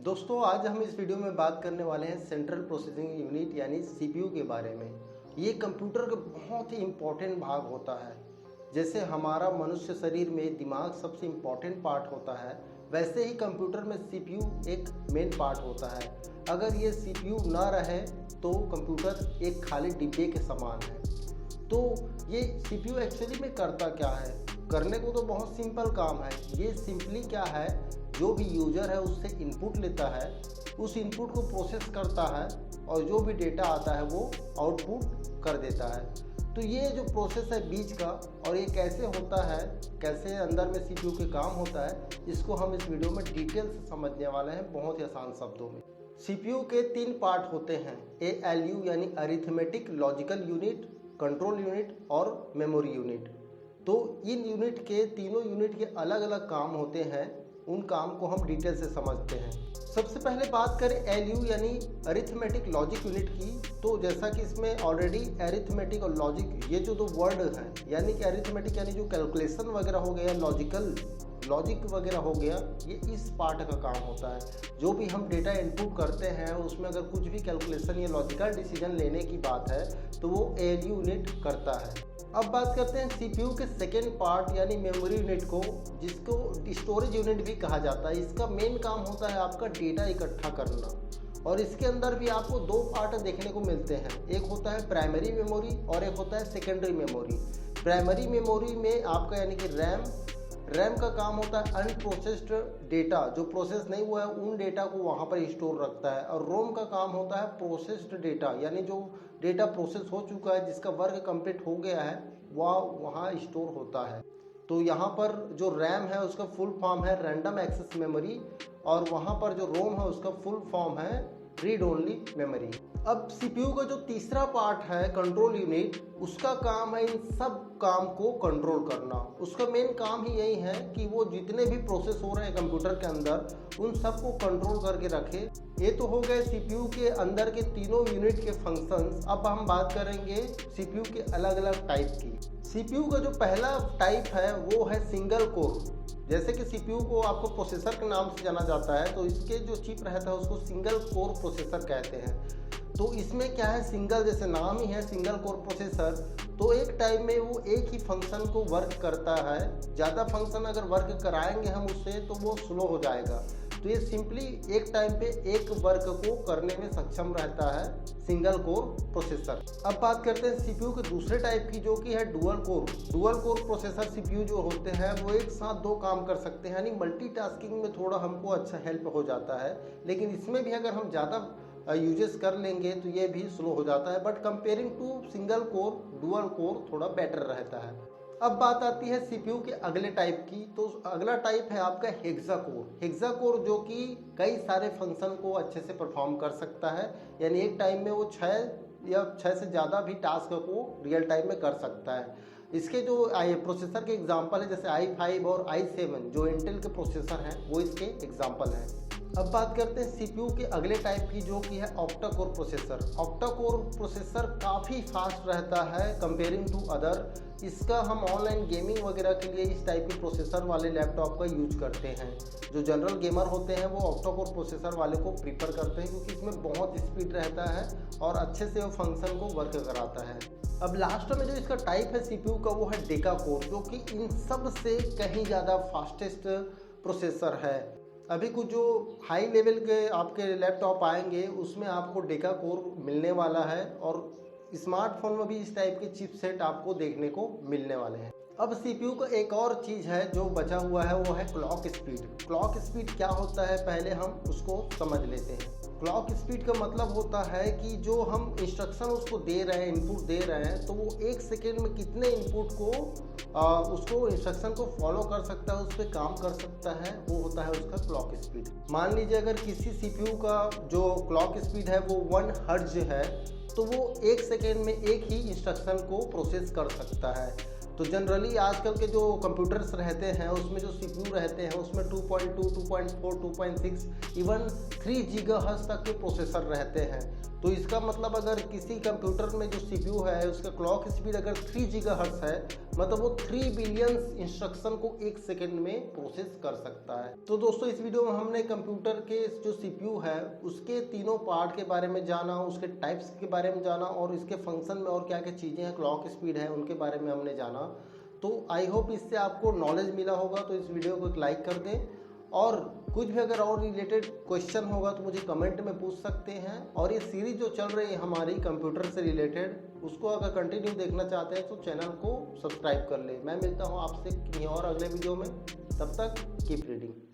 दोस्तों आज हम इस वीडियो में बात करने वाले हैं सेंट्रल प्रोसेसिंग यूनिट यानी सीपीयू के बारे में। ये कंप्यूटर का बहुत ही इम्पोर्टेंट भाग होता है। जैसे हमारा मनुष्य शरीर में दिमाग सबसे इम्पोर्टेंट पार्ट होता है, वैसे ही कंप्यूटर में सीपीयू एक मेन पार्ट होता है। अगर ये सीपीयू ना रहे तो कंप्यूटर एक खाली डिब्बे के समान है। तो ये सीपीयू एक्चुअली में करता क्या है? करने को तो बहुत सिंपल काम है। ये सिंपली क्या है, जो भी यूजर है उससे इनपुट लेता है, उस इनपुट को प्रोसेस करता है और जो भी डेटा आता है वो आउटपुट कर देता है। तो ये जो प्रोसेस है बीच का, और ये कैसे होता है, कैसे अंदर में सीपीयू के काम होता है, इसको हम इस वीडियो में डिटेल से समझने वाले हैं बहुत ही आसान शब्दों में। सीपीयू के 3 पार्ट होते हैं, एएलयू यानी arithmetic logical unit, control unit और मेमोरी यूनिट। तो इन यूनिट के तीनों यूनिट के अलग अलग काम होते हैं, उन काम को हम डिटेल से समझते हैं। सबसे पहले बात करें एलयू यानी अरिथमेटिक लॉजिक यूनिट की, तो जैसा कि इसमें ऑलरेडी अरिथमेटिक और लॉजिक ये जो दो वर्ड हैं, यानी कि अरिथमेटिक यानी जो कैलकुलेशन वगैरह हो गया, लॉजिक वगैरह हो गया, ये इस पार्ट का काम होता है। जो भी हम डेटा इनपुट करते हैं उसमें अगर कुछ भी कैलकुलेशन या लॉजिकल डिसीजन लेने की बात है तो वो एलयू यूनिट करता है। अब बात करते हैं सीपीयू के सेकेंड पार्ट यानी मेमोरी यूनिट को, जिसको स्टोरेज यूनिट भी कहा जाता है। इसका मेन काम होता है आपका डेटा इकट्ठा करना, और इसके अंदर भी आपको 2 पार्ट देखने को मिलते हैं। एक होता है प्राइमरी मेमोरी और एक होता है सेकेंडरी मेमोरी। प्राइमरी मेमोरी में आपका यानी कि रैम का काम होता है अनप्रोसेस्ड डेटा, जो प्रोसेस नहीं हुआ है उन डेटा को वहाँ पर स्टोर रखता है। और रोम का काम होता है प्रोसेस्ड डेटा, यानी जो डेटा प्रोसेस हो चुका है, जिसका वर्क कंप्लीट हो गया है, वह वहाँ स्टोर होता है। तो यहाँ पर जो रैम है उसका फुल फॉर्म है रैंडम एक्सेस मेमोरी, और वहाँ पर जो रोम है उसका फुल फॉर्म है रीड ओनली मेमोरी। अब सीपीयू का जो तीसरा पार्ट है कंट्रोल यूनिट, उसका काम है इन सब काम को कंट्रोल करना। उसका मेन काम ही यही है कि वो जितने भी प्रोसेस हो रहे हैं कंप्यूटर के अंदर उन सब को कंट्रोल करके रखे। ये तो हो गए सीपीयू के अंदर के तीनों यूनिट के फंक्शंस। अब हम बात करेंगे सीपीयू के अलग अलग टाइप की। सीपीयू का जो पहला टाइप है वो है सिंगल कोर। जैसे कि सीपीयू को आपको प्रोसेसर के नाम से जाना जाता है, तो इसके जो चिप रहता है उसको सिंगल कोर प्रोसेसर कहते हैं। तो इसमें क्या है, सिंगल जैसे नाम ही है सिंगल कोर प्रोसेसर, तो एक टाइम में वो एक ही फंक्शन को वर्क करता है। ज़्यादा फंक्शन अगर वर्क कराएंगे हम उससे तो वो स्लो हो जाएगा। तो ये सिंपली एक टाइम पे एक वर्क को करने में सक्षम रहता है सिंगल कोर प्रोसेसर। अब बात करते हैं सीपीयू के दूसरे टाइप की, जो कि है dual core. Dual core processor CPU जो होते हैं वो एक साथ 2 काम कर सकते हैं, यानी मल्टीटास्किंग में थोड़ा हमको अच्छा हेल्प हो जाता है। लेकिन इसमें भी अगर हम ज़्यादा यूजेस कर लेंगे तो ये भी स्लो हो जाता है। But comparing to single core, dual core थोड़ा बेटर रहता है। अब बात आती है सीपीयू के अगले टाइप की, तो अगला टाइप है आपका हेक्साकोर। हेक्साकोर जो कि कई सारे फंक्शन को अच्छे से परफॉर्म कर सकता है, यानी एक टाइम में वो 6 से ज़्यादा भी टास्क को रियल टाइम में कर सकता है। इसके जो प्रोसेसर के एग्जांपल है जैसे i5 और i7 जो इंटेल के प्रोसेसर हैं, वो इसके एग्जांपल हैं। अब बात करते हैं सीपीयू के अगले टाइप की, जो कि है octa core processor. Octa core processor काफ़ी फास्ट रहता है कंपेयरिंग टू अदर। इसका हम ऑनलाइन गेमिंग वगैरह के लिए इस टाइप के प्रोसेसर वाले लैपटॉप का यूज करते हैं। जो जनरल गेमर होते हैं वो ऑक्टा कोर प्रोसेसर वाले को प्रीफर करते हैं, क्योंकि इसमें बहुत स्पीड रहता है और अच्छे से वो फंक्शन को वर्क कराता है। अब लास्ट में जो इसका टाइप है सीपीयू का वो है डेका कोर, जो कि इन सब से कहीं ज़्यादा फास्टेस्ट प्रोसेसर है। अभी कुछ जो हाई लेवल के आपके लैपटॉप आएंगे उसमें आपको डेका कोर मिलने वाला है, और स्मार्टफोन में भी इस टाइप के चिपसेट आपको देखने को मिलने वाले हैं। अब सीपीयू का एक और चीज़ है जो बचा हुआ है, वो है क्लॉक स्पीड। क्लॉक स्पीड क्या होता है पहले हम उसको समझ लेते हैं। क्लॉक स्पीड का मतलब होता है कि जो हम इंस्ट्रक्शन उसको दे रहे हैं, इनपुट दे रहे हैं, तो वो 1 सेकेंड में कितने इनपुट को उसको इंस्ट्रक्शन को फॉलो कर सकता है, उस पर काम कर सकता है, वो होता है उसका क्लॉक स्पीड। मान लीजिए अगर किसी सीपीयू का जो क्लॉक स्पीड है वो 1 हर्ट्ज है, तो वो 1 सेकेंड में एक ही इंस्ट्रक्शन को प्रोसेस कर सकता है। तो जनरली आजकल के जो कंप्यूटर्स रहते हैं उसमें जो सीपीयू रहते हैं उसमें 2.2, 2.4, 2.6 इवन 3 गीगाहर्ट्ज तक के प्रोसेसर रहते हैं। तो इसका मतलब अगर किसी कंप्यूटर में जो सीपीयू है उसका क्लॉक स्पीड अगर 3 गीगाहर्ट्ज है, मतलब वो 3 बिलियन इंस्ट्रक्शन को 1 सेकंड में प्रोसेस कर सकता है। तो दोस्तों इस वीडियो में हमने कंप्यूटर के जो सीपीयू है उसके तीनों पार्ट के बारे में जाना, उसके टाइप्स के बारे में जाना और इसके फंक्शन में और क्या क्या चीज़ें हैं, क्लॉक स्पीड है, उनके बारे में हमने जाना। तो आई होप इससे आपको नॉलेज मिला होगा। तो इस वीडियो को एक लाइक कर दें और कुछ भी अगर और रिलेटेड क्वेश्चन होगा तो मुझे कमेंट में पूछ सकते हैं। और ये सीरीज जो चल रही है हमारी कंप्यूटर से रिलेटेड, उसको अगर कंटिन्यू देखना चाहते हैं तो चैनल को सब्सक्राइब कर ले। मैं मिलता हूँ आपसे कहीं और अगले वीडियो में, तब तक कीप रीडिंग।